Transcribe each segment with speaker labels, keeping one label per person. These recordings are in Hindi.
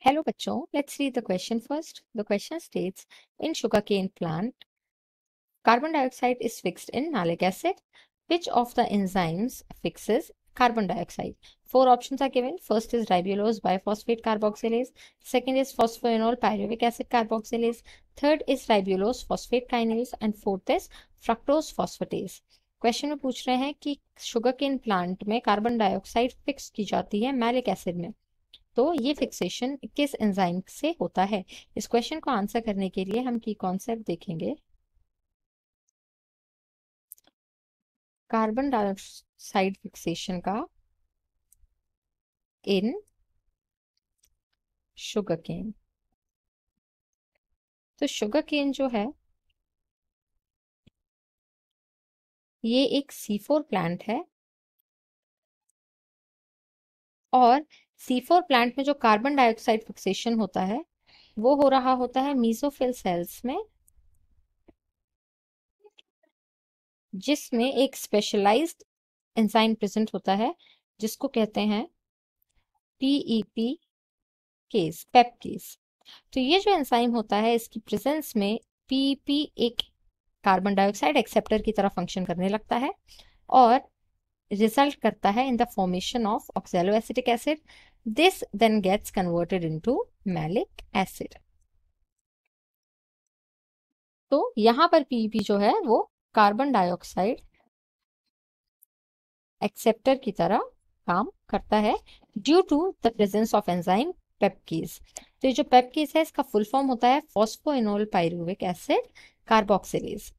Speaker 1: Hello बच्चों, let's read the question first. The question states, in sugarcane plant, carbon dioxide is fixed in malic acid. Which of the enzymes fixes carbon dioxide? Four options are given. First is ribulose biphosphate carboxylase. Second is phosphoenol pyruvic acid carboxylase. Third is ribulose phosphate kinase. And fourth is fructose phosphatase. Question में पूछ रहे हैं कि शुगरकेन प्लांट में कार्बन डाइऑक्साइड फिक्स की जाती है मैलिक एसिड में, तो ये फिक्सेशन किस एंजाइम से होता है। इस क्वेश्चन को आंसर करने के लिए हम की कॉन्सेप्ट देखेंगे। कार्बन डाइऑक्साइड फिक्सेशन का इन शुगरकेन। तो शुगरकेन जो है ये एक C4 प्लांट है और C4 प्लांट में जो कार्बन डाइऑक्साइड फिक्सेशन होता है वो हो रहा होता है मीसोफिल सेल्स में, जिसमें एक स्पेशलाइज्ड एंजाइम प्रेजेंट होता है जिसको कहते हैं PEP केस, पेप केस। तो ये जो एंजाइम होता है इसकी प्रेजेंस में PEP एक कार्बन डाइऑक्साइड एक्सेप्टर की तरह फंक्शन करने लगता है और रिजल्ट करता है in the formation of oxaloacetic acid. This then gets converted into malic acid. तो यहाँ पर PEP जो है वो कार्बन डाइऑक्साइड एक्सेप्टर की तरह काम करता है due to the presence of enzyme पेपकेज। तो ये जो पेपकेज है इसका फुल फॉर्म होता है फॉस्फोएनोल पाइरुविक एसिड कार्बोक्सिलेज।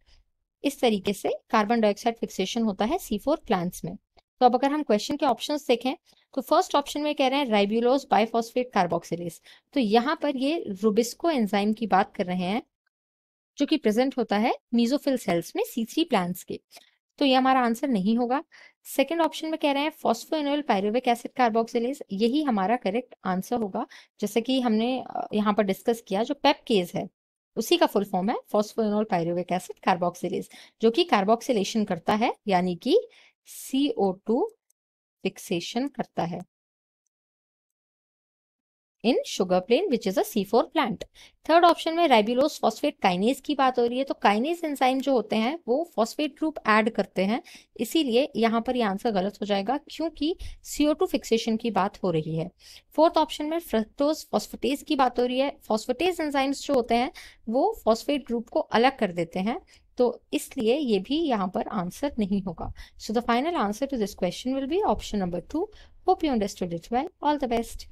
Speaker 1: इस तरीके से कार्बन डाइऑक्साइड फिक्सेशन होता है C4 प्लांट्स में। तो अब अगर हम क्वेश्चन के ऑप्शंस देखें तो फर्स्ट ऑप्शन में कह रहे हैं राइब्यूलोज बाइफॉस्फेट कार्बोक्सिलेज। तो यहाँ पर ये रुबिस्को एंजाइम की बात कर रहे हैं जो कि प्रेजेंट होता है मीजोफिल सेल्स में C3 प्लांट्स के। तो ये हमारा आंसर नहीं होगा। सेकंड ऑप्शन में कह रहे हैं फॉस्फोएनोल पाइरुविक एसिड कार्बोक्सिलेज, यही हमारा करेक्ट आंसर होगा। जैसे कि हमने यहाँ पर डिस्कस किया, जो पेपकेज है उसी का फुल फॉर्म है फॉस्फोएनोल पाइरुविक एसिड कार्बोक्सिलेज, जो कि कार्बोक्सिलेशन करता है यानी कि CO2 फिक्सेशन करता है in sugar plane which is a C4 plant. Third option में राइबुलोज फॉस्फेट काइनेज की बात हो रही है। तो काइनेज एंजाइम जो होते हैं वो फॉस्फेट ग्रुप ऐड करते हैं, इसीलिए यहाँ पर ये आंसर गलत हो जाएगा क्योंकि CO2 फिक्सेशन की बात हो रही है। फोर्थ ऑप्शन में फ्रक्टोज फॉस्फेटेज की बात हो रही है। फॉस्फेटेज एंजाइम्स जो होते हैं वो फॉस्फेट ग्रुप को अलग कर देते हैं, तो इसलिए ये भी यहाँ पर आंसर नहीं होगा। So the final answer to this question will be option number 2। Hope you understood it well. All the best.